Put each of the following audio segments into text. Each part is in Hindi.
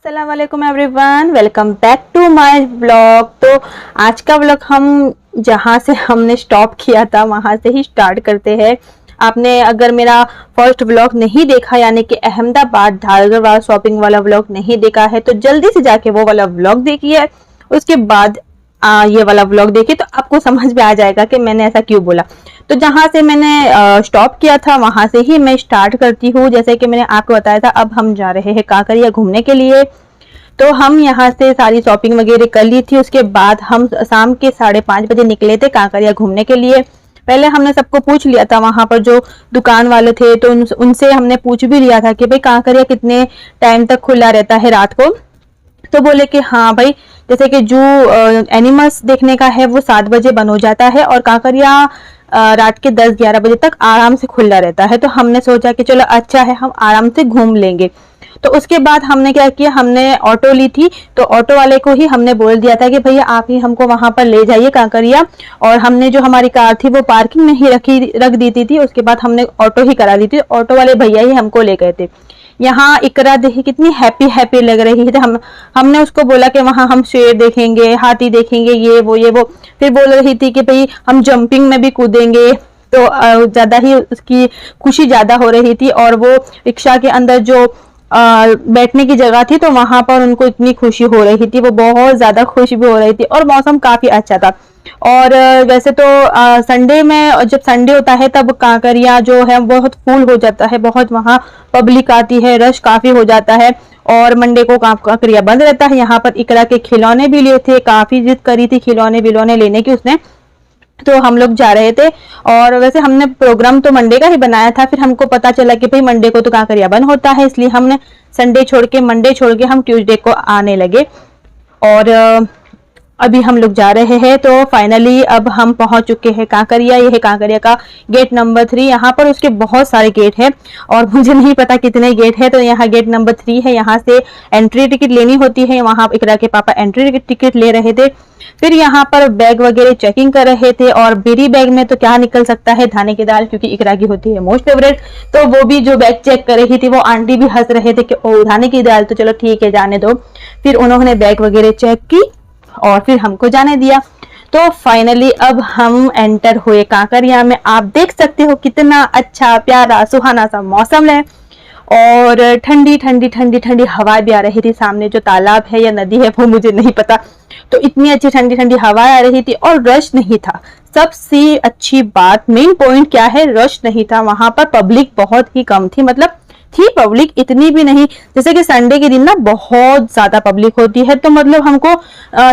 अस्सलाम वालेकुम everyone, welcome back to my blog. तो आज का ब्लॉग हम जहाँ से हमने स्टॉप किया था वहाँ से ही स्टार्ट करते हैं। आपने अगर मेरा फर्स्ट ब्लॉग नहीं देखा यानी कि अहमदाबाद धारगढ़ शॉपिंग वाला ब्लॉग नहीं देखा है तो जल्दी से जाके वो वाला ब्लॉग देखिए। उसके बाद ये वाला ब्लॉग देखिए तो आपको समझ में आ जाएगा कि मैंने ऐसा क्यों बोला। तो जहाँ से मैंने स्टॉप किया था वहां से ही मैं स्टार्ट करती हूँ। जैसे कि मैंने आपको बताया था, अब हम जा रहे हैं कांकरिया घूमने के लिए। तो हम यहाँ से सारी शॉपिंग वगैरह कर ली थी। उसके बाद हम शाम के 5:30 बजे निकले थे कांकरिया घूमने के लिए। पहले हमने सबको पूछ लिया था, वहां पर जो दुकान वाले थे तो उनसे हमने पूछ भी लिया था कि भाई कांकरिया कितने टाइम तक खुला रहता है रात को। तो बोले कि हाँ भाई, जैसे कि जो एनिमल्स देखने का है वो 7 बजे बंद हो जाता है और कांकरिया रात के 10-11 बजे तक आराम से खुला रहता है। तो हमने सोचा कि चलो अच्छा है, हम आराम से घूम लेंगे। तो उसके बाद हमने क्या किया, हमने ऑटो ली थी। तो ऑटो वाले को ही हमने बोल दिया था कि भैया आप ही हमको वहां पर ले जाइए कांकरिया। और हमने जो हमारी कार थी वो पार्किंग में ही रख दी थी। उसके बाद हमने ऑटो ही करा दी थी। ऑटो वाले भैया ही हमको ले गए थे। यहाँ इकरा देखी कितनी हैप्पी हैप्पी लग रही थी। हमने उसको बोला कि वहां हम शेर देखेंगे, हाथी देखेंगे, ये वो। फिर बोल रही थी कि भाई हम जंपिंग में भी कूदेंगे। तो ज्यादा ही उसकी खुशी ज्यादा हो रही थी। और वो रिक्शा के अंदर जो बैठने की जगह थी तो वहां पर उनको इतनी खुशी हो रही थी, वो बहुत ज्यादा खुश भी हो रही थी। और मौसम काफी अच्छा था। और वैसे तो संडे में, जब संडे होता है तब कांकरिया जो है बहुत फुल हो जाता है, बहुत वहां पब्लिक आती है, रश काफी हो जाता है। और मंडे को कांकरिया बंद रहता है। यहाँ पर इकरा के खिलौने भी लिए थे, काफी जिद करी थी खिलौने विलौने लेने की उसने। तो हम लोग जा रहे थे। और वैसे हमने प्रोग्राम तो मंडे का ही बनाया था, फिर हमको पता चला कि भाई मंडे को तो कांकरिया बंद होता है, इसलिए हमने मंडे छोड़ के हम ट्यूसडे को आने लगे। और अभी हम लोग जा रहे हैं। तो फाइनली अब हम पहुंच चुके हैं कांकरिया। ये है कांकरिया का गेट नंबर 3। यहाँ पर उसके बहुत सारे गेट है और मुझे नहीं पता कितने गेट है। तो यहाँ गेट नंबर 3 है, यहाँ से एंट्री टिकट लेनी होती है। वहां इकरा के पापा एंट्री टिकट ले रहे थे। फिर यहाँ पर बैग वगैरह चेकिंग कर रहे थे। और मेरी बैग में तो क्या निकल सकता है, धाने की दाल, क्योंकि इकरा की होती है मोस्ट फेवरेट। तो वो भी जो बैग चेक कर रही थी वो आंटी भी हंस रहे थे कि ओ धाने की दाल, तो चलो ठीक है जाने दो। फिर उन्होंने बैग वगैरह चेक की और फिर हमको जाने दिया। तो फाइनली अब हम एंटर हुए कांकरिया में। आप देख सकते हो कितना अच्छा प्यारा सुहाना सा मौसम है और ठंडी ठंडी ठंडी ठंडी हवा भी आ रही थी। सामने जो तालाब है या नदी है वो मुझे नहीं पता। तो इतनी अच्छी ठंडी ठंडी हवा आ रही थी और रश नहीं था। सबसे अच्छी बात, मेन पॉइंट क्या है, रश नहीं था। वहां पर पब्लिक बहुत ही कम थी, मतलब थी पब्लिक, इतनी भी नहीं। जैसे कि संडे के दिन ना बहुत ज्यादा पब्लिक होती है, तो मतलब हमको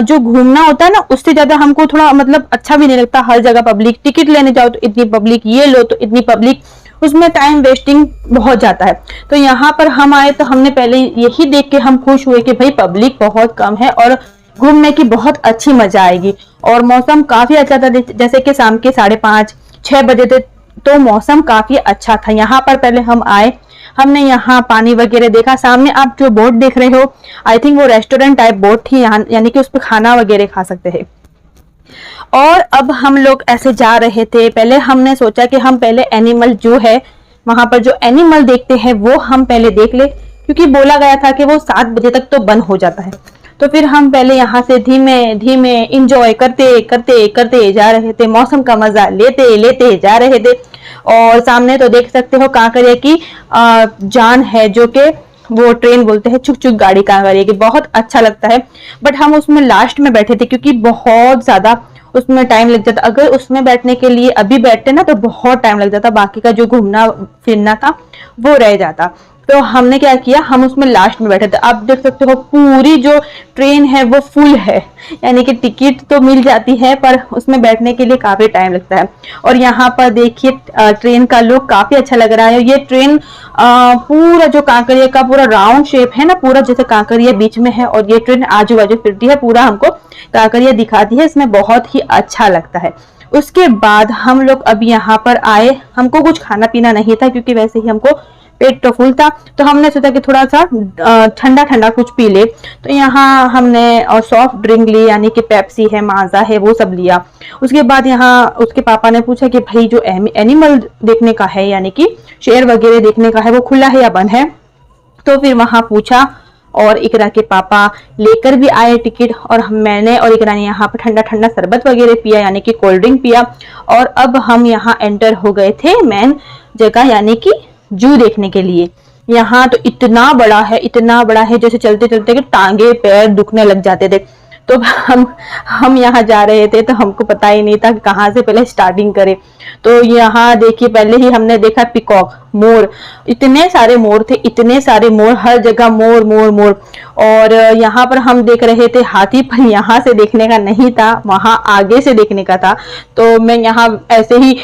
जो घूमना होता है ना उससे ज्यादा हमको थोड़ा मतलब अच्छा भी नहीं लगता। हर जगह पब्लिक, टिकट लेने जाओ तो इतनी पब्लिक, ये लो तो इतनी पब्लिक, उसमें टाइम वेस्टिंग बहुत जाता है। तो यहाँ पर हम आए तो हमने पहले यही देख के हम खुश हुए कि भाई पब्लिक बहुत कम है और घूमने की बहुत अच्छी मजा आएगी। और मौसम काफी अच्छा था। जैसे कि शाम के 5:30-6 बजे थे तो मौसम काफी अच्छा था। यहाँ पर पहले हम आए, हमने यहाँ पानी वगैरह देखा। सामने आप जो बोट देख रहे हो, आई थिंक वो रेस्टोरेंट टाइप बोट थी, यहाँ यानी कि उस पर खाना वगैरह खा सकते हैं। और अब हम लोग ऐसे जा रहे थे। पहले हमने सोचा कि हम पहले एनिमल जो है वहां पर जो एनिमल देखते हैं वो हम पहले देख ले, क्योंकि बोला गया था कि वो 7 बजे तक तो बंद हो जाता है। तो फिर हम पहले यहाँ से धीमे धीमे इंजॉय करते करते करते जा रहे थे, मौसम का मजा लेते लेते जा रहे थे। और सामने तो देख सकते हो कांकरिया की जान है, जो कि वो ट्रेन बोलते हैं, चुक चुक गाड़ी कांकरिया की, बहुत अच्छा लगता है। बट हम उसमें लास्ट में बैठे थे क्योंकि बहुत ज्यादा उसमें टाइम लग जाता। अगर उसमें बैठने के लिए अभी बैठते ना तो बहुत टाइम लग जाता, बाकी का जो घूमना फिरना था वो रह जाता। तो हमने क्या किया, हम उसमें लास्ट में बैठे थे। आप देख सकते हो पूरी जो ट्रेन है वो फुल है, यानी कि टिकट तो मिल जाती है पर उसमें बैठने के लिए काफी टाइम लगता है। और यहाँ पर देखिए ट्रेन का लुक काफी अच्छा लग रहा है। ये ट्रेन पूरा जो कांकरिया का पूरा राउंड शेप है ना, पूरा जैसे कांकरिया बीच में है और ये ट्रेन आजू बाजू फिरती है, पूरा हमको कांकरिया दिखाती है। इसमें बहुत ही अच्छा लगता है। उसके बाद हम लोग अब यहाँ पर आए। हमको कुछ खाना पीना नहीं था क्योंकि वैसे ही हमको पेट तो फुल था। तो हमने सोचा कि थोड़ा सा ठंडा ठंडा कुछ पी ले। तो यहाँ हमने सॉफ्ट ड्रिंक ली, यानी कि पेप्सी है, माजा है, वो सब लिया। उसके बाद यहाँ उसके पापा ने पूछा कि भाई जो एनिमल देखने का है, यानी कि शेर वगैरह देखने का है, वो खुला है या बंद है। तो फिर वहां पूछा और इकरा के पापा लेकर भी आए टिकट, और मैंने और इकरा ने यहाँ पर ठंडा ठंडा शरबत वगैरह पिया, यानी कि कोल्ड ड्रिंक पिया। और अब हम यहाँ एंटर हो गए थे मेन जगह, यानी कि जू देखने के लिए। यहाँ तो इतना बड़ा है, इतना बड़ा है, जैसे चलते चलते कि टांगे पैर दुखने लग जाते थे। तो हम यहाँ जा रहे थे तो हमको पता ही नहीं था कि कहाँ से पहले स्टार्टिंग करें। तो यहाँ देखिए पहले ही हमने देखा पिकॉक, मोर, इतने सारे मोर थे, इतने सारे मोर, हर जगह मोर मोर मोर। और यहाँ पर हम देख रहे थे हाथी, पर यहाँ से देखने का नहीं था, वहां आगे से देखने का था। तो मैं यहाँ ऐसे ही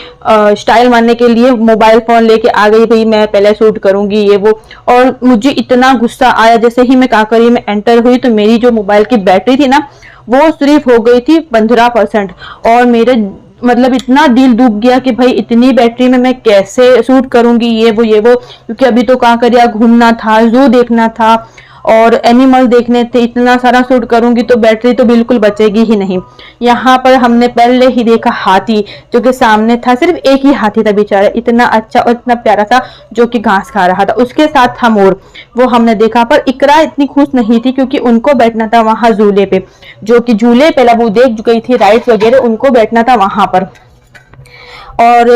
स्टाइल मारने के लिए मोबाइल फोन लेके आ गई, भाई मैं पहले शूट करूंगी ये वो। और मुझे इतना गुस्सा आया, जैसे ही मैं काकरी में एंटर हुई तो मेरी जो मोबाइल की बैटरी थी ना वो सिर्फ हो गई थी 15%। और मेरे मतलब इतना दिल दुख गया कि भाई इतनी बैटरी में मैं कैसे शूट करूंगी ये वो, क्योंकि अभी तो कांकरिया घूमना था, जू देखना था और एनिमल देखने थे, इतना सारा शूट करूंगी तो बैटरी तो बिल्कुल बचेगी ही नहीं। यहाँ पर हमने पहले ही देखा हाथी, जो कि सामने था, सिर्फ एक ही हाथी था बेचारा, इतना अच्छा और इतना प्यारा था, जो कि घास खा रहा था। उसके साथ था मोर, वो हमने देखा। पर इकरा इतनी खुश नहीं थी क्योंकि उनको बैठना था वहां झूले पे, जो कि झूले पहले वो देख गई थी राइड्स वगैरह, उनको बैठना था वहां पर। और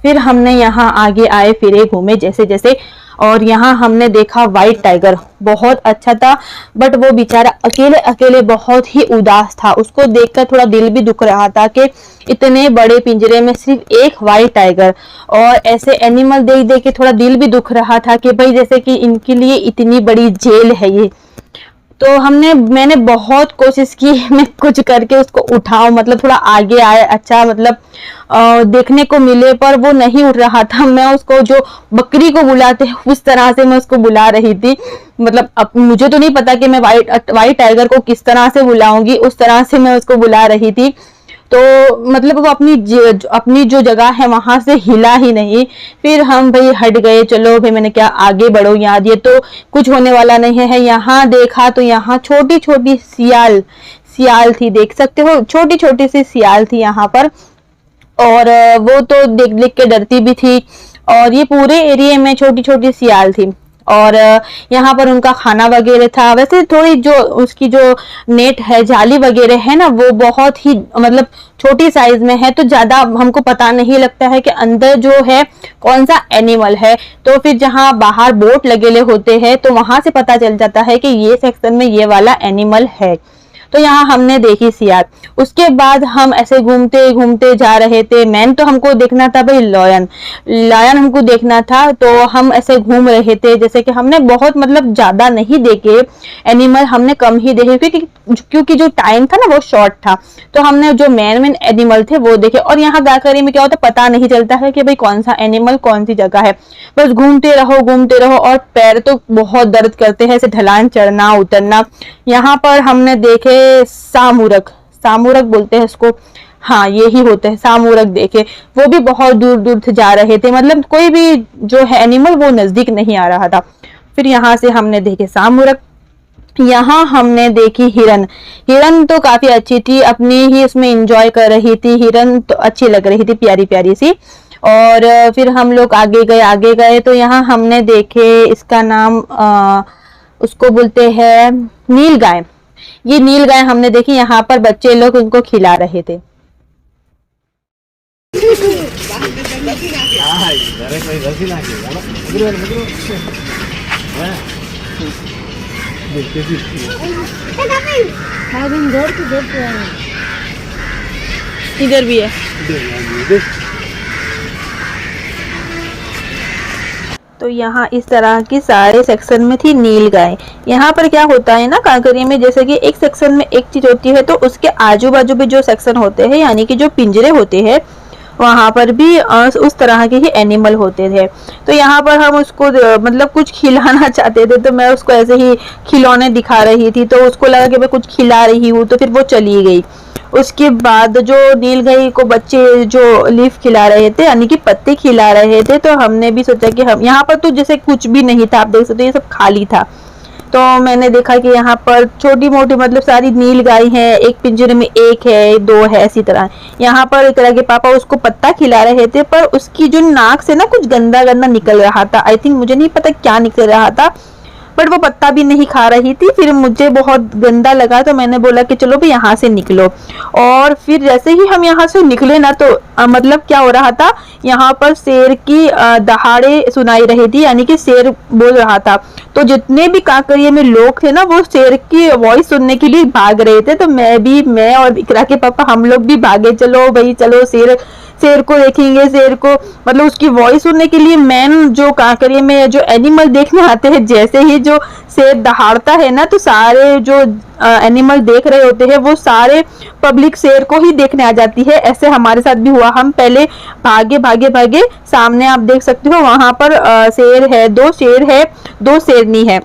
फिर हमने यहाँ आगे आए फिरे घूमे जैसे जैसे, और यहाँ हमने देखा व्हाइट टाइगर, बहुत अच्छा था। बट वो बेचारा अकेले अकेले बहुत ही उदास था, उसको देखकर थोड़ा दिल भी दुख रहा था कि इतने बड़े पिंजरे में सिर्फ एक व्हाइट टाइगर। और ऐसे एनिमल देख देख के थोड़ा दिल भी दुख रहा था कि भाई जैसे कि इनके लिए इतनी बड़ी जेल है ये। तो मैंने बहुत कोशिश की मैं कुछ करके उसको उठाऊं, मतलब थोड़ा आगे आए, अच्छा मतलब देखने को मिले, पर वो नहीं उठ रहा था। मैं उसको जो बकरी को बुलाते उस तरह से मैं उसको बुला रही थी, मतलब अब मुझे तो नहीं पता कि मैं व्हाइट टाइगर को किस तरह से बुलाऊंगी, उस तरह से मैं उसको बुला रही थी। तो मतलब वो अपनी जो जगह है वहां से हिला ही नहीं। फिर हम भाई हट गए, चलो भाई मैंने क्या आगे बढ़ो, याद ये तो कुछ होने वाला नहीं है। यहाँ देखा तो यहाँ छोटी छोटी सियाल थी, देख सकते हो, छोटी छोटी सी सियाल थी यहाँ पर। और वो तो देख देख के डरती भी थी। और ये पूरे एरिया में छोटी छोटी सियाल थी। और यहाँ पर उनका खाना वगैरह था। वैसे थोड़ी जो उसकी जो नेट है, जाली वगैरह है ना, वो बहुत ही मतलब छोटी साइज में है, तो ज्यादा हमको पता नहीं लगता है कि अंदर जो है कौन सा एनिमल है। तो फिर जहाँ बाहर बोट लगेले होते हैं तो वहां से पता चल जाता है कि ये सेक्शन में ये वाला एनिमल है। तो यहाँ हमने देखी सियार। उसके बाद हम ऐसे घूमते घूमते जा रहे थे। मैन तो हमको देखना था भाई लायन हमको देखना था। तो हम ऐसे घूम रहे थे, जैसे कि हमने बहुत मतलब ज्यादा नहीं देखे एनिमल, हमने कम ही देखे क्योंकि जो टाइम था ना वो शॉर्ट था। तो हमने जो मेन एनिमल थे वो देखे। और यहाँ गाकरी में क्या होता है पता नहीं चलता है कि भाई कौन सा एनिमल कौन सी जगह है, बस घूमते रहो। और पैर तो बहुत दर्द करते हैं, ऐसे ढलान चढ़ना उतरना। यहाँ पर हमने देखे सामुरक बोलते हैं इसको, हाँ यही होते हैं सामुरक देखे। वो भी बहुत दूर दूर से जा रहे थे, मतलब कोई भी जो है एनिमल वो नजदीक नहीं आ रहा था। फिर यहाँ से हमने देखे सामुरक। यहाँ हमने देखी हिरन तो काफी अच्छी थी, अपनी ही उसमें एंजॉय कर रही थी। हिरन तो अच्छी लग रही थी, प्यारी प्यारी सी। और फिर हम लोग आगे गए तो यहाँ हमने देखे, इसका नाम उसको बोलते हैं नील गाय। ये नील गाय हमने देखी, यहाँ पर बच्चे लोग उनको खिला रहे थे। इधर भी है। तो यहाँ इस तरह की सारे सेक्शन में थी नील गाय। यहाँ पर क्या होता है ना कांकरी में, जैसे कि एक सेक्शन में एक चीज होती है तो उसके आजू बाजू भी जो सेक्शन होते हैं, यानी कि जो पिंजरे होते हैं, वहां पर भी उस तरह के ही एनिमल होते थे। तो यहाँ पर हम उसको मतलब कुछ खिलाना चाहते थे, तो मैं उसको ऐसे ही खिलौने दिखा रही थी, तो उसको लगा कि मैं कुछ खिला रही हूँ, तो फिर वो चली गई। उसके बाद जो नील गाय को बच्चे जो लीफ खिला रहे थे, यानी कि पत्ते खिला रहे थे, तो हमने भी सोचा कि हम यहाँ पर तो जैसे कुछ भी नहीं था, आप देख सकते हो ये सब खाली था। तो मैंने देखा कि यहाँ पर छोटी मोटी मतलब सारी नील गाय हैं, एक पिंजरे में एक है, दो है, इसी तरह। यहाँ पर एक तरह के पापा उसको पत्ता खिला रहे थे, पर उसकी जो नाक से ना कुछ गंदा गंदा निकल रहा था। आई थिंक, मुझे नहीं पता क्या निकल रहा था, बट वो पत्ता भी नहीं खा रही थी। फिर मुझे बहुत गंदा लगा तो मैंने बोला कि चलो भी यहाँ से निकलो। और फिर जैसे ही हम यहाँ से निकले ना तो मतलब क्या हो रहा था, यहाँ पर शेर की दहाड़े सुनाई रही थी, यानी कि शेर बोल रहा था। तो जितने भी काकरिया में लोग थे ना वो शेर की वॉइस सुनने के लिए भाग रहे थे। तो मैं और इकरा के पापा हम लोग भी भागे, चलो भाई चलो शेर को देखेंगे, शेर को मतलब उसकी वॉइस सुनने के लिए। मैन जो काकरिया में जो एनिमल देखने आते हैं, जैसे ही जो शेर दहाड़ता है ना तो सारे जो एनिमल देख रहे होते हैं वो सारे पब्लिक शेर को ही देखने आ जाती है। ऐसे हमारे साथ भी हुआ। हम पहले भागे भागे भागे, सामने आप देख सकते हो वहां पर शेर है, 2 शेर है, 2 शेरनी है।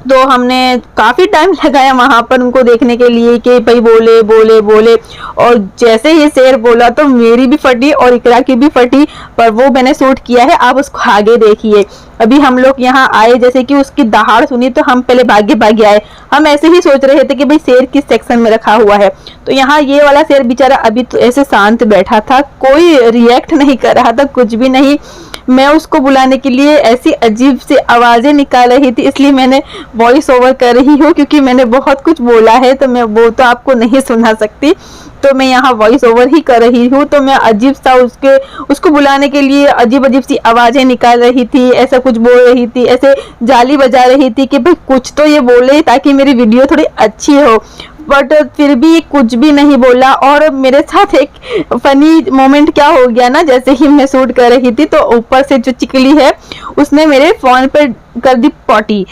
तो हमने काफी टाइम लगाया वहां पर उनको देखने के लिए कि भाई बोले बोले बोले। और जैसे ही शेर बोला तो मेरी भी फटी और इकरा की भी फटी, पर वो मैंने शूट किया है, आप उसको आगे देखिए। अभी हम लोग यहाँ आए, जैसे कि उसकी दहाड़ सुनी तो हम पहले भागे भागे आए। हम ऐसे ही सोच रहे थे कि भाई शेर किस सेक्शन में रखा हुआ है। तो यहाँ ये वाला शेर बेचारा अभी तो ऐसे शांत बैठा था, कोई रिएक्ट नहीं कर रहा था, कुछ भी नहीं। मैं उसको बुलाने के लिए ऐसी अजीब सी आवाजें निकाल रही थी, इसलिए मैंने वॉइस ओवर कर रही हूँ, क्योंकि मैंने बहुत कुछ बोला है तो मैं वो तो आपको नहीं सुना सकती। तो मैं यहाँ वॉइस ओवर ही कर रही हूँ। तो मैं अजीब सा उसको बुलाने के लिए अजीब अजीब सी आवाजें निकाल रही थी, ऐसा कुछ बोल रही थी, ऐसे जाली बजा रही थी कि भाई कुछ तो ये बोले ताकि मेरी वीडियो थोड़ी अच्छी हो। बट फिर भी कुछ भी नहीं बोला। और मेरे साथ एक फनी मोमेंट क्या हो गया ना, जैसे ही मैं शूट कर रही थी तो ऊपर से जो चिकली है उसने मेरे फोन पे कर दी पॉटी।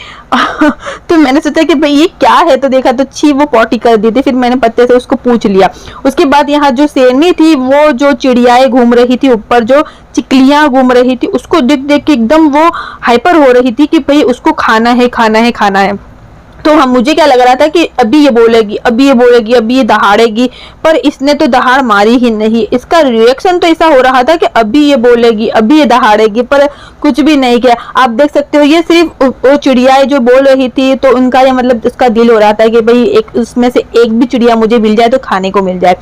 तो मैंने सोचा कि भाई ये क्या है, तो देखा तो छी वो पॉटी कर दी थी। फिर मैंने पत्ते से उसको पूछ लिया। उसके बाद यहाँ जो शेरनी थी वो जो चिड़ियाएं घूम रही थी ऊपर, जो चिकलियां घूम रही थी, उसको देख देख के एकदम वो हाइपर हो रही थी कि भाई उसको खाना है खाना है खाना है। तो हम मुझे क्या लग रहा था कि अभी ये बोलेगी, अभी ये बोलेगी, अभी ये दहाड़ेगी, पर इसने तो दहाड़ मारी ही नहीं। इसका रिएक्शन तो ऐसा हो रहा था कि अभी ये बोलेगी, अभी ये दहाड़ेगी, पर कुछ भी नहीं किया। आप देख सकते हो ये सिर्फ वो चिड़िया जो बोल रही थी तो उनका ये मतलब उसका दिल हो रहा था कि भाई एक उसमें से एक भी चिड़िया मुझे मिल जाए तो खाने को मिल जाए।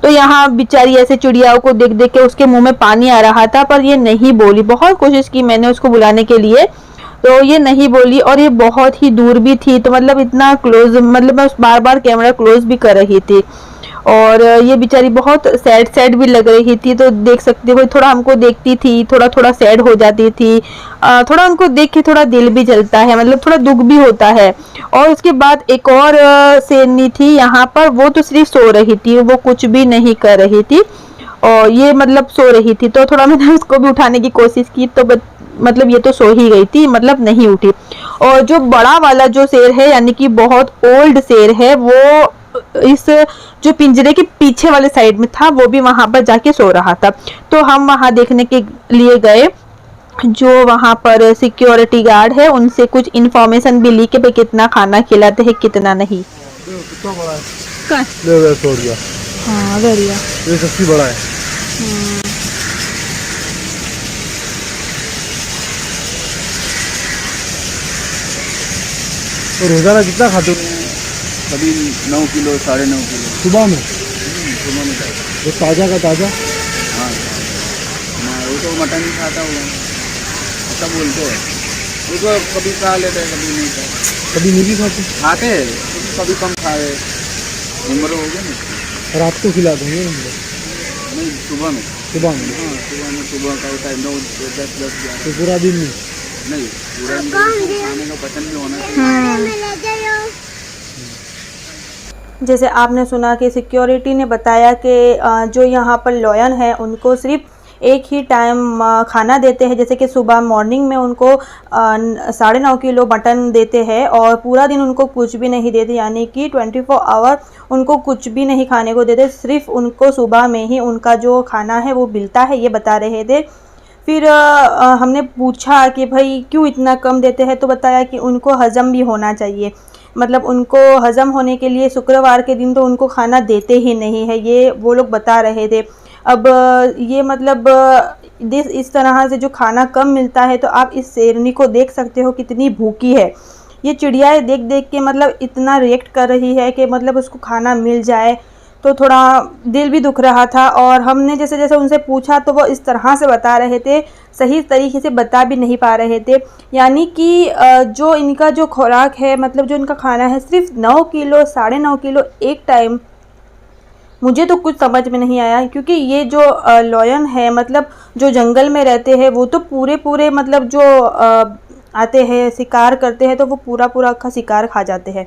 तो यहाँ बेचारी ऐसे चिड़ियाओं को देख देख के उसके मुंह में पानी आ रहा था, पर ये नहीं बोली। बहुत कोशिश की मैंने उसको बुलाने के लिए, तो ये नहीं बोली। और ये बहुत ही दूर भी थी, तो मतलब इतना क्लोज, मतलब मैं बार बार कैमरा क्लोज भी कर रही थी। और ये बेचारी बहुत सैड भी लग रही थी। तो देख सकते हो थोड़ा हमको देखती थी, थोड़ा थोड़ा सैड हो जाती थी, थोड़ा उनको देख के थोड़ा दिल भी जलता है, मतलब थोड़ा दुख भी होता है। और उसके बाद एक और शेरनी थी यहाँ पर, वो तो सिर्फ सो रही थी, वो कुछ भी नहीं कर रही थी और ये मतलब सो रही थी। तो थोड़ा मैंने उसको भी उठाने की कोशिश की, तो मतलब ये तो सो ही गई थी, मतलब नहीं उठी। और जो बड़ा वाला जो शेर है, यानी कि बहुत ओल्ड शेर है, वो इस जो पिंजरे के पीछे वाले साइड में था, वो भी वहां पर जाके सो रहा था। तो हम वहां देखने के लिए गए। जो वहां पर सिक्योरिटी गार्ड है उनसे कुछ इन्फॉर्मेशन भी ली कि भाई कितना खाना खिलाते हैं कितना नहीं। कितना बड़ा है? हाँ बढ़िया, ये सबसे बड़ा है। तो रोजाना कितना खाते हो? कभी 9 किलो 9.5 किलो सुबह में? सुबह में खाते। वो ताज़ा का ताज़ा? हाँ मैं वो तो मटन ही खाता हूँ, ऐसा बोलते हैं। उसको कभी खा लेते हैं, कभी नहीं खाते। कभी नहीं भी खाते? खाते हैं कभी कम खाए, उम्र हो गया ना। रात को खिला देंगे हम लोग? नहीं सुबह में। सुबह में? हाँ सुबह का होता है 9, 10, 11। तो पूरा दिन में? नहीं पूरा खाने का पसंद भी होना चाहिए। जैसे आपने सुना कि सिक्योरिटी ने बताया कि जो यहाँ पर लॉयन है उनको सिर्फ एक ही टाइम खाना देते हैं। जैसे कि सुबह मॉर्निंग में उनको 9.5 किलो मटन देते हैं और पूरा दिन उनको कुछ भी नहीं देते, यानी कि 24 आवर उनको कुछ भी नहीं खाने को देते, सिर्फ उनको सुबह में ही उनका जो खाना है वो मिलता है, ये बता रहे थे। फिर हमने पूछा कि भाई क्यों इतना कम देते हैं, तो बताया कि उनको हज़म भी होना चाहिए, मतलब उनको हज़म होने के लिए शुक्रवार के दिन तो उनको खाना देते ही नहीं है, ये वो लोग बता रहे थे। अब ये मतलब इस तरह से जो खाना कम मिलता है, तो आप इस शेरनी को देख सकते हो कितनी भूखी है। ये चिड़ियाएँ देख देख के मतलब इतना रिएक्ट कर रही है कि मतलब उसको खाना मिल जाए। तो थोड़ा दिल भी दुख रहा था। और हमने जैसे जैसे उनसे पूछा तो वो इस तरह से बता रहे थे, सही तरीके से बता भी नहीं पा रहे थे। यानी कि जो इनका जो खुराक है, मतलब जो इनका खाना है, सिर्फ 9 किलो 9.5 किलो एक टाइम। मुझे तो कुछ समझ में नहीं आया, क्योंकि ये जो लॉयन है, मतलब जो जंगल में रहते हैं, वो तो पूरे मतलब जो आते हैं शिकार करते हैं तो वो पूरा का शिकार खा जाते हैं।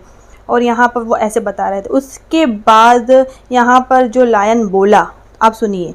और यहाँ पर वो ऐसे बता रहे थे। उसके बाद यहाँ पर जो लायन बोला, आप सुनिए।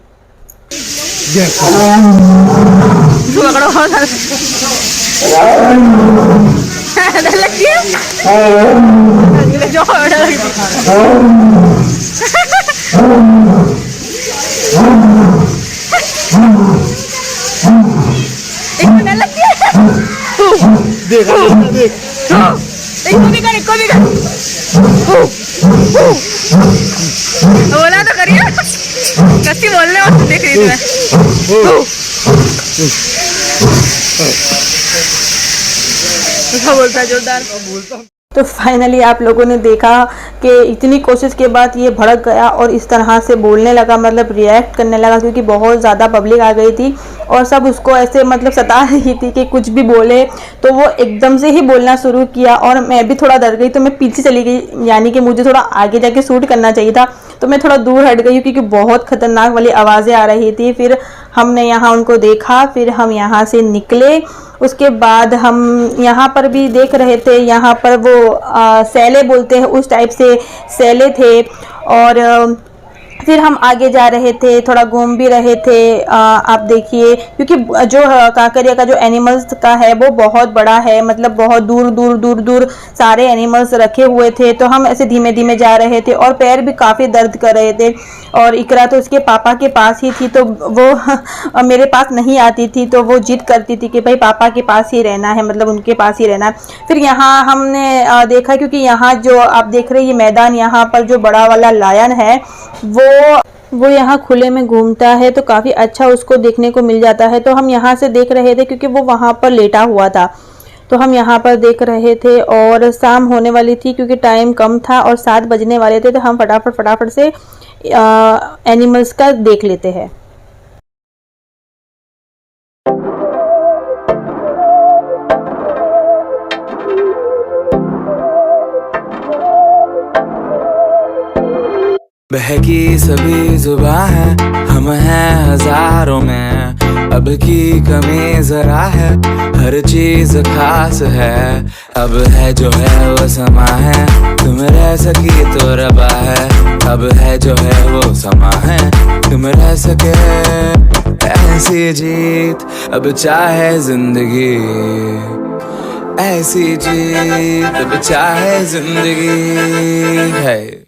बोला तो करिए, कच्ची बोलने और देख रही थी मैं। बोलता जोरदार बोलता। तो फाइनली आप लोगों ने देखा कि इतनी कोशिश के बाद ये भड़क गया और इस तरह से बोलने लगा, मतलब रिएक्ट करने लगा, क्योंकि बहुत ज़्यादा पब्लिक आ गई थी और सब उसको ऐसे मतलब सता रही थी कि कुछ भी बोले। तो वो एकदम से ही बोलना शुरू किया और मैं भी थोड़ा डर गई, तो मैं पीछे चली गई। यानी कि मुझे थोड़ा आगे जाके शूट करना चाहिए था, तो मैं थोड़ा दूर हट गई क्योंकि बहुत ख़तरनाक वाली आवाज़ें आ रही थी। फिर हमने यहाँ उनको देखा, फिर हम यहाँ से निकले। उसके बाद हम यहाँ पर भी देख रहे थे, यहाँ पर वो सैले बोलते हैं उस टाइप से सैले थे। और फिर हम आगे जा रहे थे, थोड़ा घूम भी रहे थे। आप देखिए, क्योंकि जो काकरिया का जो एनिमल्स का है वो बहुत बड़ा है, मतलब बहुत दूर सारे एनिमल्स रखे हुए थे। तो हम ऐसे धीमे धीमे जा रहे थे और पैर भी काफ़ी दर्द कर रहे थे। और इकरा तो उसके पापा के पास ही थी, तो वो मेरे पास नहीं आती थी, तो वो जिद करती थी कि भाई पापा के पास ही रहना है, मतलब उनके पास ही रहना है। फिर यहाँ हमने देखा, क्योंकि यहाँ जो आप देख रहे हैं ये मैदान, यहाँ पर जो बड़ा वाला लायन है वो यहाँ खुले में घूमता है, तो काफ़ी अच्छा उसको देखने को मिल जाता है। तो हम यहाँ से देख रहे थे, क्योंकि वो वहाँ पर लेटा हुआ था, तो हम यहाँ पर देख रहे थे। और शाम होने वाली थी क्योंकि टाइम कम था और 7 बजने वाले थे, तो हम फटाफट से एनिमल्स का देख लेते हैं। बहकी सभी जुबां है, हम हैं हजारों में, अब की कमी जरा है, हर चीज खास है। अब है जो है वो समा है, तुम रह सकी तो रबा है। अब है जो है वो समा है, तुम रह सके ऐसी जीत। अब चाहे जिंदगी ऐसी जीत, अब चाहे जिंदगी है।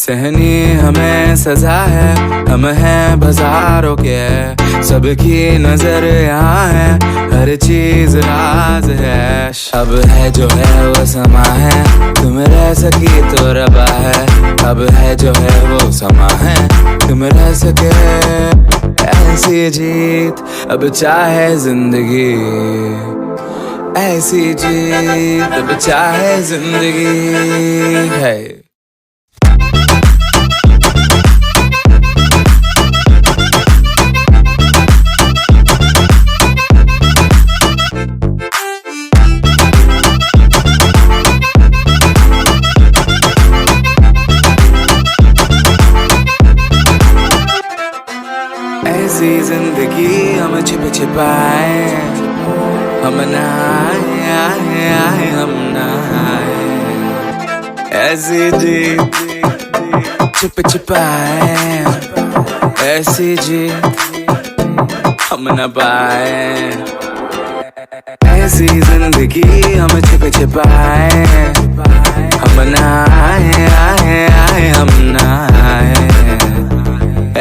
सहनी हमें सजा है, हम हैं बाजारों के, सबकी नजर यहाँ है, हर चीज राज है। अब है जो है वो समा है, तुम रह सकी तो रबा है। अब है जो है वो समा है, तुम रह सके ऐसी जीत। अब चाहे जिंदगी ऐसी जीत, अब चाहे जिंदगी है। ऐसी जिंदगी हम छिप छिपाए, हम नहाए हम नहाए। ऐसी जीत छिप छिपाए, ऐसी जीत हम न पाए। ऐसी जिंदगी हम छिप छिपाए, हम नहाए हम नहाए।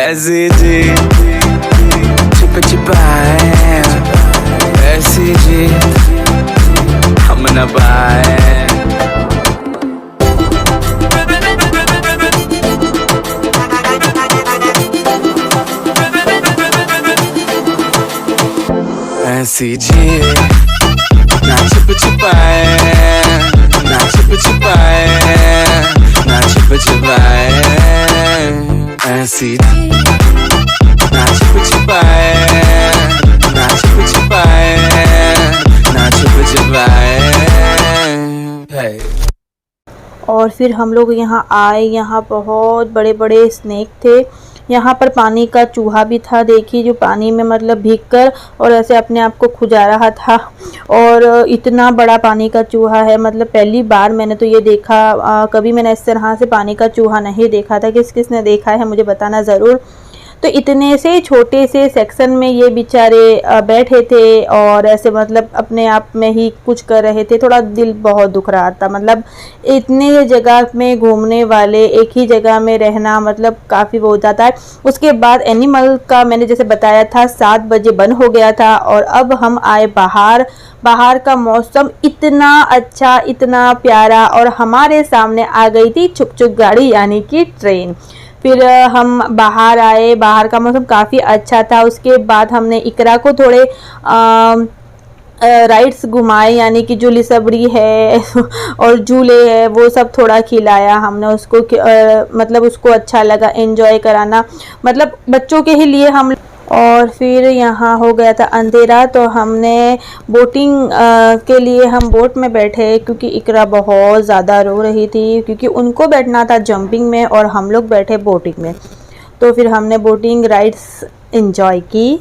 ऐसी जी छिप छिपाए, ऐसी जी हम न पाए। ऐसी जी ना छिप छिपाए, ना छिप छिपाए, ना छिप छिपाए। ऐसी जी ना छिप छिपाए, ना छिप छिपाए, ना छिप छिपाए। और फिर हम लोग यहाँ आए, यहाँ बहुत बड़े बड़े स्नेक थे। यहाँ पर पानी का चूहा भी था, देखिए जो पानी में मतलब भीगकर और ऐसे अपने आप को खुजा रहा था। और इतना बड़ा पानी का चूहा है, मतलब पहली बार मैंने तो ये देखा। कभी मैंने इस तरह से पानी का चूहा नहीं देखा था। किस किस ने देखा है मुझे बताना ज़रूर। तो इतने से छोटे से सेक्शन में ये बेचारे बैठे थे और ऐसे मतलब अपने आप में ही कुछ कर रहे थे। थोड़ा दिल बहुत दुख रहा था, मतलब इतने जगह में घूमने वाले एक ही जगह में रहना मतलब काफ़ी वो हो जाता है। उसके बाद एनिमल का मैंने जैसे बताया था 7 बजे बंद हो गया था और अब हम आए बाहर। बाहर का मौसम इतना अच्छा, इतना प्यारा और हमारे सामने आ गई थी छुक छुक गाड़ी यानी कि ट्रेन। फिर हम बाहर आए, बाहर का मौसम काफ़ी अच्छा था। उसके बाद हमने इकरा को थोड़े राइड्स घुमाए, यानी कि जो लिसबड़ी है और झूले है वो सब थोड़ा खिलाया हमने उसको। मतलब उसको अच्छा लगा एंजॉय कराना, मतलब बच्चों के ही लिए हम। और फिर यहाँ हो गया था अंधेरा तो हमने बोटिंग के लिए हम बोट में बैठे, क्योंकि इकरा बहुत ज़्यादा रो रही थी, क्योंकि उनको बैठना था जंपिंग में और हम लोग बैठे बोटिंग में। तो फिर हमने बोटिंग राइड्स एंजॉय की।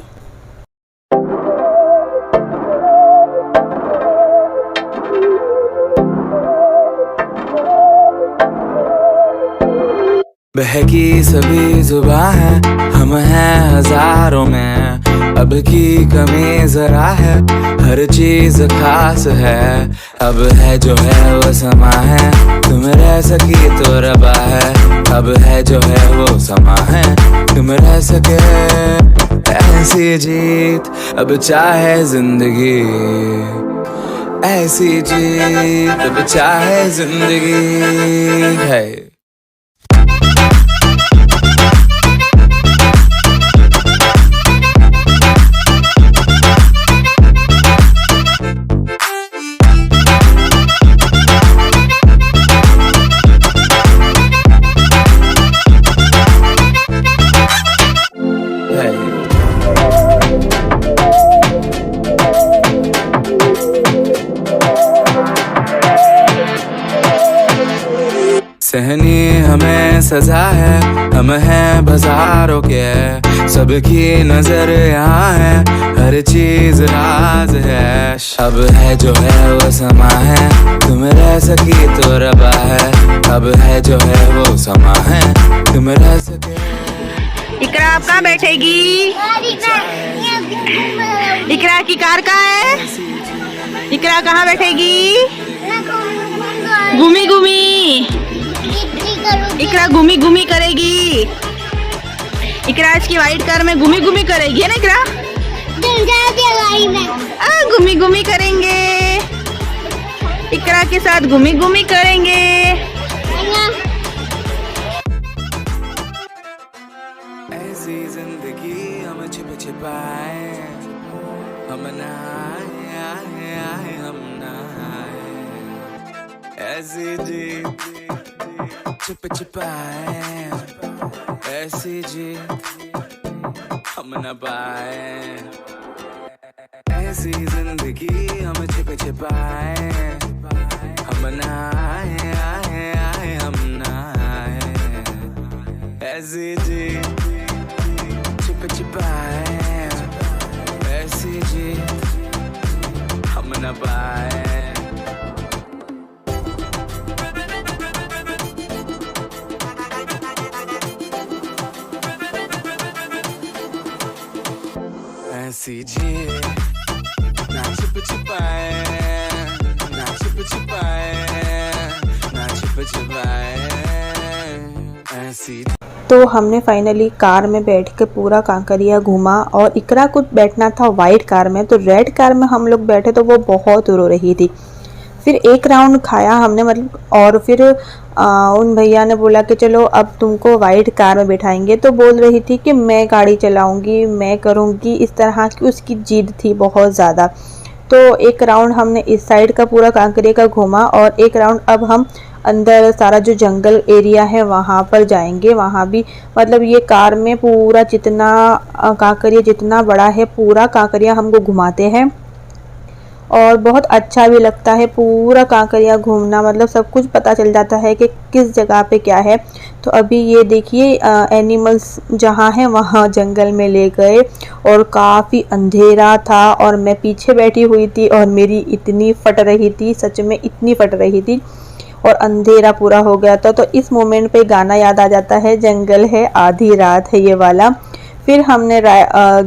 बहकी सभी जुबां है, हम हैं हजारों में। अब की कमी जरा है, हर चीज खास है। अब है जो है वो समा है, तुम रह सकी तो रबा है। अब है जो है वो समा है, तुम रह सके। ऐसी जीत अब चाहे जिंदगी, ऐसी जीत अब चाहे जिंदगी है। सहनी हमें सजा है, हम हैं बाजारों के। सबकी नजर यहाँ है, हर चीज राज है। अब है जो है वो समा है, तुम रह सकी तो रबा है। अब है जो है वो समा है, तुम रह सके। इकरा आप कहाँ बैठेगी? इकरा की कार कहाँ है? इकरा कहाँ बैठेगी? घूमी घूमी, इकरा घूमी घूमी करेगी। इकरा आज की व्हाइट कार में घूमी घूमी करेगी, है ना इकरा? घूमी घूमी करेंगे, इकरा के साथ घूमी घूमी करेंगे। ऐसी जिंदगी हम छिप छिपाए, हम नहाए आए आए हम नहाए। ऐसी जी छिप छिपाए, ऐसी जी हम न पाए। ऐसी जिंदगी हम छिप छिपाए, हम नहाए आए आए हम नहाए। ऐसी जी छिप छिपाए, ऐसी जी हम न पाए। ऐसी जी ना छिप छिपाए, ना छिप छिपाए, ना छिप छिपाए। ऐसी तो हमने फाइनली कार में बैठ के पूरा कांकरिया घूमा और इकरा को बैठना था वाइट कार में, तो रेड कार में हम लोग बैठे तो वो बहुत रो रही थी। फिर एक राउंड खाया हमने मतलब, और फिर उन भैया ने बोला कि चलो अब तुमको वाइट कार में बिठाएंगे, तो बोल रही थी कि मैं गाड़ी चलाऊंगी, मैं करूंगी, इस तरह की उसकी जिद थी बहुत ज़्यादा। तो एक राउंड हमने इस साइड का पूरा कांकरिया का घूमा और एक राउंड अब हम अंदर सारा जो जंगल एरिया है वहाँ पर जाएंगे। वहाँ भी मतलब ये कार में पूरा जितना कांकरिया जितना बड़ा है पूरा कांकरिया हमको घुमाते हैं और बहुत अच्छा भी लगता है पूरा कांकरिया घूमना, मतलब सब कुछ पता चल जाता है कि किस जगह पे क्या है। तो अभी ये देखिए एनिमल्स जहाँ हैं वहाँ जंगल में ले गए और काफ़ी अंधेरा था और मैं पीछे बैठी हुई थी और मेरी इतनी फट रही थी, सच में इतनी फट रही थी और अंधेरा पूरा हो गया था। तो इस मोमेंट पे गाना याद आ जाता है, जंगल है आधी रात है ये वाला। फिर हमने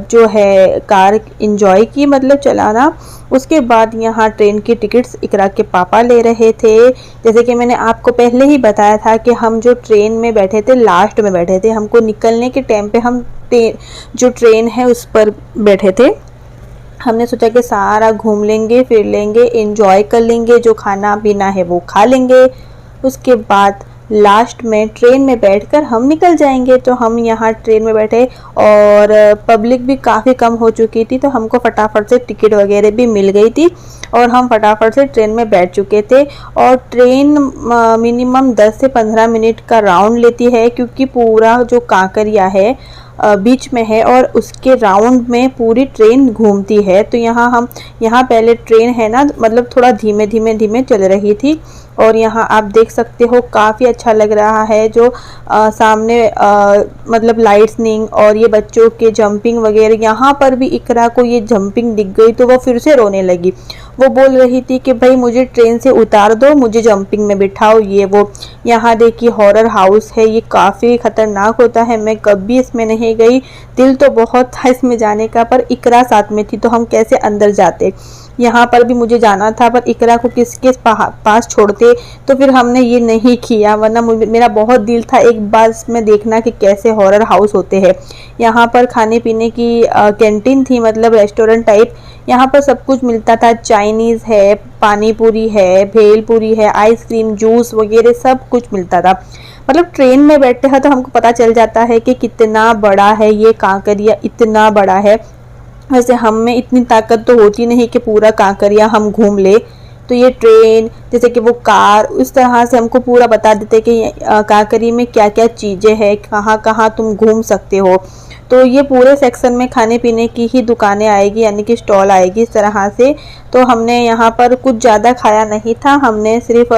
जो है कार इंजॉय की, मतलब चलाना। उसके बाद यहाँ ट्रेन की टिकट्स इकरा के पापा ले रहे थे। जैसे कि मैंने आपको पहले ही बताया था कि हम जो ट्रेन में बैठे थे लास्ट में बैठे थे, हमको निकलने के टाइम पे हम जो ट्रेन है उस पर बैठे थे। हमने सोचा कि सारा घूम लेंगे, फिर लेंगे, एंजॉय कर लेंगे, जो खाना पीना है वो खा लेंगे, उसके बाद लास्ट में ट्रेन में बैठकर हम निकल जाएंगे। तो हम यहाँ ट्रेन में बैठे और पब्लिक भी काफ़ी कम हो चुकी थी, तो हमको फटाफट से टिकट वगैरह भी मिल गई थी और हम फटाफट से ट्रेन में बैठ चुके थे। और ट्रेन मिनिमम 10 से 15 मिनट का राउंड लेती है, क्योंकि पूरा जो कांकरिया है बीच में है और उसके राउंड में पूरी ट्रेन घूमती है। तो यहाँ पहले ट्रेन है ना, मतलब थोड़ा धीमे धीमे चल रही थी और यहाँ आप देख सकते हो काफ़ी अच्छा लग रहा है। जो सामने मतलब लाइट्सनिंग और ये बच्चों के जंपिंग वगैरह, यहाँ पर भी इकरा को ये जंपिंग दिख गई तो वो फिर से रोने लगी। वो बोल रही थी कि भाई मुझे ट्रेन से उतार दो, मुझे जंपिंग में बिठाओ, ये वो। यहाँ देखिए हॉरर हाउस है, ये काफ़ी ख़तरनाक होता है, मैं कभी इसमें नहीं गई। दिल तो बहुत था इसमें जाने का, पर इकरा साथ में थी तो हम कैसे अंदर जाते। यहाँ पर भी मुझे जाना था पर इकरा को किसके पास छोड़ते, तो फिर हमने ये नहीं किया, वरना मेरा बहुत दिल था एक बार इसमें देखना कि कैसे हॉरर हाउस होते हैं। यहाँ पर खाने पीने की कैंटीन थी, मतलब रेस्टोरेंट टाइप। यहाँ पर सब कुछ मिलता था, चाइनीज़ है, पानी पूरी है, भेल पूरी है, आइसक्रीम, जूस वगैरह सब कुछ मिलता था। मतलब ट्रेन में बैठते हैं तो हमको पता चल जाता है कि कितना बड़ा है ये कांकरिया, इतना बड़ा है। वैसे हम में इतनी ताकत तो होती नहीं कि पूरा कांकरिया हम घूम ले, तो ये ट्रेन जैसे कि वो कार उस तरह से हमको पूरा बता देते कि कांकरिया में क्या क्या चीज़ें हैं, कहाँ कहाँ तुम घूम सकते हो। तो ये पूरे सेक्शन में खाने पीने की ही दुकानें आएगी, यानी कि स्टॉल आएगी इस तरह से। तो हमने यहाँ पर कुछ ज़्यादा खाया नहीं था, हमने सिर्फ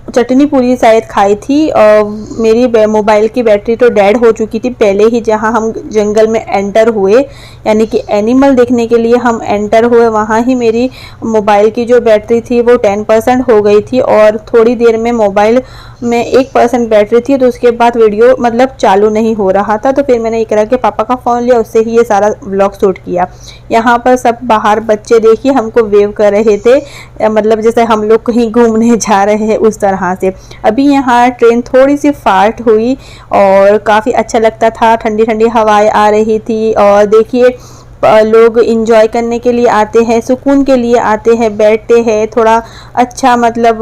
चटनी पूरी शायद खाई थी और मेरी मोबाइल की बैटरी तो डेड हो चुकी थी पहले ही। जहाँ हम जंगल में एंटर हुए, यानी कि एनिमल देखने के लिए हम एंटर हुए, वहाँ ही मेरी मोबाइल की जो बैटरी थी वो 10% हो गई थी और थोड़ी देर में मोबाइल में 1% बैटरी थी। तो उसके बाद वीडियो मतलब चालू नहीं हो रहा था, तो फिर मैंने इकरा के पापा का फ़ोन लिया, उससे ही ये सारा व्लॉग शूट किया। यहाँ पर सब बाहर बच्चे देखिए हमको वेव कर रहे थे, मतलब जैसे हम लोग कहीं घूमने जा रहे हैं उस तरह से। अभी यहाँ ट्रेन थोड़ी सी फास्ट हुई और काफ़ी अच्छा लगता था, ठंडी ठंडी हवाएं आ रही थी। और देखिए लोग इंजॉय करने के लिए आते हैं, सुकून के लिए आते हैं, बैठते हैं, थोड़ा अच्छा मतलब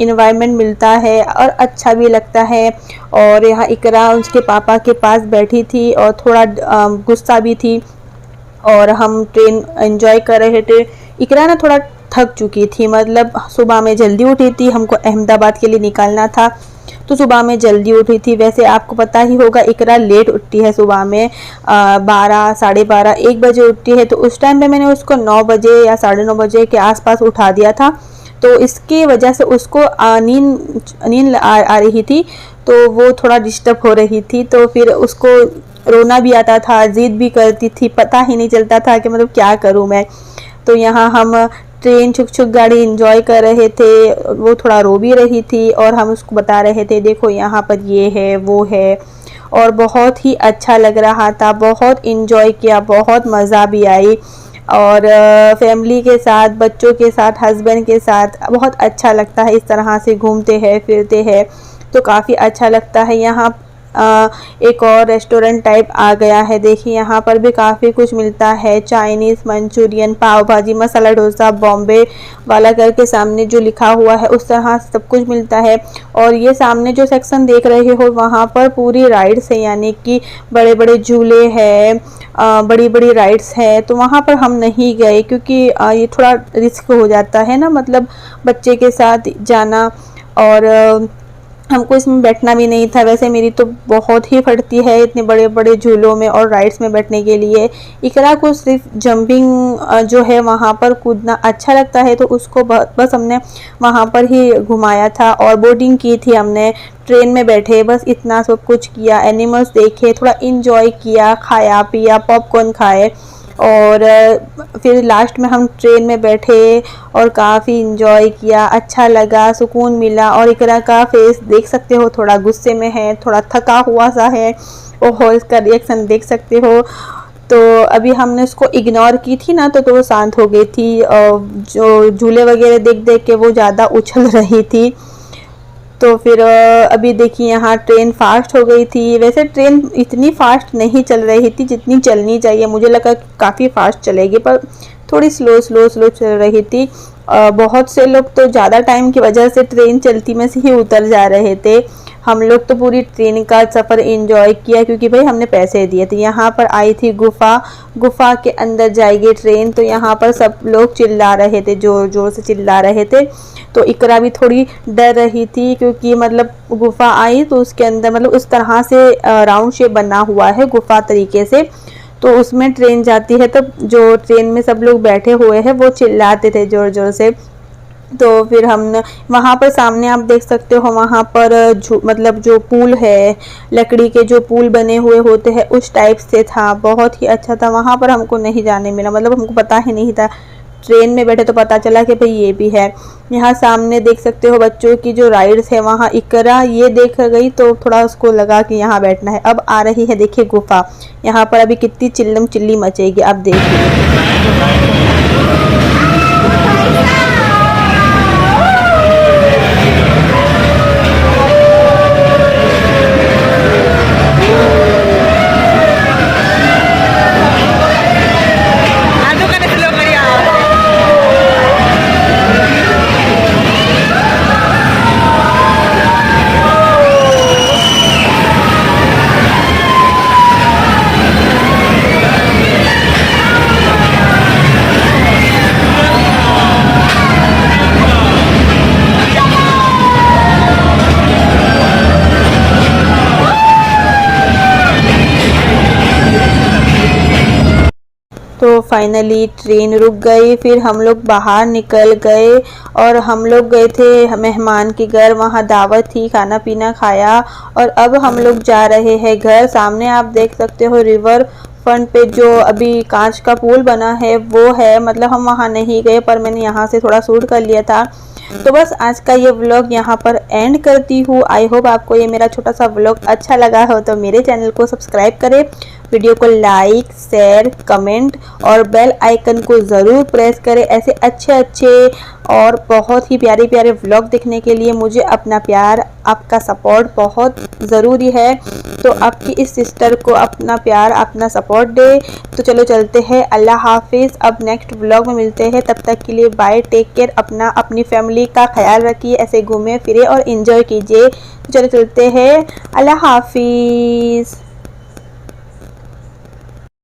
इन्वायरमेंट मिलता है और अच्छा भी लगता है। और यहाँ इकरा उसके पापा के पास बैठी थी और थोड़ा गुस्सा भी थी और हम ट्रेन एंजॉय कर रहे थे। इकरा ना थोड़ा थक चुकी थी, मतलब सुबह में जल्दी उठी थी, हमको अहमदाबाद के लिए निकलना था तो सुबह में जल्दी उठी थी। वैसे आपको पता ही होगा इकरा लेट उठती है, सुबह में 12, साढ़े 12, 1 बजे उठती है। तो उस टाइम पे मैंने उसको 9 बजे या 9:30 बजे के आसपास उठा दिया था, तो इसकी वजह से उसको नींद आ रही थी, तो वो थोड़ा डिस्टर्ब हो रही थी। तो फिर उसको रोना भी आता था, जिद भी करती थी, पता ही नहीं चलता था कि मतलब क्या करूँ मैं। तो यहाँ हम ट्रेन छुक छुक गाड़ी एंजॉय कर रहे थे, वो थोड़ा रो भी रही थी और हम उसको बता रहे थे देखो यहाँ पर ये है वो है, और बहुत ही अच्छा लग रहा था, बहुत इन्जॉय किया, बहुत मज़ा भी आई। और फैमिली के साथ, बच्चों के साथ, हस्बैंड के साथ बहुत अच्छा लगता है, इस तरह से घूमते हैं फिरते हैं तो काफ़ी अच्छा लगता है। यहाँ एक और रेस्टोरेंट टाइप आ गया है। देखिए यहाँ पर भी काफ़ी कुछ मिलता है, चाइनीज़, मंचूरियन, पाव भाजी, मसाला डोसा, बॉम्बे वाला करके सामने जो लिखा हुआ है उस तरह सब कुछ मिलता है। और ये सामने जो सेक्शन देख रहे हो वहाँ पर पूरी राइड्स है, यानी कि बड़े बड़े झूले हैं, बड़ी बड़ी राइड्स है। तो वहाँ पर हम नहीं गए क्योंकि ये थोड़ा रिस्क हो जाता है ना, मतलब बच्चे के साथ जाना, और हमको इसमें बैठना भी नहीं था। वैसे मेरी तो बहुत ही फटती है इतने बड़े बड़े झूलों में और राइड्स में बैठने के लिए। इकरा को सिर्फ जंपिंग जो है वहाँ पर कूदना अच्छा लगता है, तो उसको बस हमने वहाँ पर ही घुमाया था। और बोटिंग की थी हमने, ट्रेन में बैठे, बस इतना सब कुछ किया, एनिमल्स देखे, थोड़ा इंजॉय किया, खाया पिया, पॉपकॉर्न खाए। और फिर लास्ट में हम ट्रेन में बैठे और काफ़ी इंजॉय किया, अच्छा लगा, सुकून मिला। और इकरा का फेस देख सकते हो, थोड़ा गुस्से में है, थोड़ा थका हुआ सा है, और इसका रिएक्शन देख सकते हो। तो अभी हमने उसको इग्नोर की थी ना, तो वो शांत हो गई थी। जो झूले वगैरह देख देख के वो ज़्यादा उछल रही थी। तो फिर अभी देखिए यहाँ ट्रेन फास्ट हो गई थी। वैसे ट्रेन इतनी फास्ट नहीं चल रही थी जितनी चलनी चाहिए, मुझे लगा काफ़ी फास्ट चलेगी, पर थोड़ी स्लो चल रही थी। बहुत से लोग तो ज़्यादा टाइम की वजह से ट्रेन चलती में से ही उतर जा रहे थे। हम लोग तो पूरी ट्रेन का सफ़र एंजॉय किया क्योंकि भाई हमने पैसे दिए थे। यहाँ पर आई थी गुफा के अंदर जाएगी ट्रेन, तो यहाँ पर सब लोग चिल्ला रहे थे, जोर जोर से चिल्ला रहे थे। तो इकरा भी थोड़ी डर रही थी क्योंकि मतलब गुफा आई तो उसके अंदर मतलब उस तरह से राउंड शेप बना हुआ है गुफा तरीके से, तो उसमें ट्रेन जाती है। तब जो ट्रेन में सब लोग बैठे हुए हैं वो चिल्लाते थे जोर जोर से। तो फिर हमने वहाँ पर सामने आप देख सकते हो, वहाँ पर मतलब जो पुल है, लकड़ी के जो पुल बने हुए होते हैं उस टाइप से था, बहुत ही अच्छा था। वहाँ पर हमको नहीं जाने मिला, मतलब हमको पता ही नहीं था, ट्रेन में बैठे तो पता चला कि भाई ये भी है। यहाँ सामने देख सकते हो बच्चों की जो राइड्स है, वहाँ इकरा ये देख गई तो थोड़ा उसको लगा कि यहाँ बैठना है। अब आ रही है देखिए गुफा, यहाँ पर अभी कितनी चिल्लम चिल्ली मचेगी, अब देखिए। तो फाइनली ट्रेन रुक गई, फिर हम लोग बाहर निकल गए और हम लोग गए थे मेहमान के घर, वहाँ दावत थी, खाना पीना खाया और अब हम लोग जा रहे हैं घर। सामने आप देख सकते हो रिवर फ्रंट पे जो अभी कांच का पुल बना है वो है, मतलब हम वहाँ नहीं गए पर मैंने यहाँ से थोड़ा शूट कर लिया था। तो बस आज का ये व्लॉग यहाँ पर एंड करती हूँ। आई होप आपको ये मेरा छोटा सा व्लॉग अच्छा लगा हो, तो मेरे चैनल को सब्सक्राइब करें, वीडियो को लाइक शेयर कमेंट और बेल आइकन को ज़रूर प्रेस करें। ऐसे अच्छे अच्छे और बहुत ही प्यारे प्यारे व्लॉग देखने के लिए मुझे अपना प्यार, आपका सपोर्ट बहुत ज़रूरी है। तो आपकी इस सिस्टर को अपना प्यार, अपना सपोर्ट दे। तो चलो चलते हैं, अल्लाह हाफिज़। अब नेक्स्ट व्लॉग में मिलते हैं, तब तक के लिए बाय, टेक केयर। अपना अपनी फैमिली का ख्याल रखिए, ऐसे घूमे फिरे और इन्जॉय कीजिए। तो चलो चलते हैं, अल्लाह हाफिज़।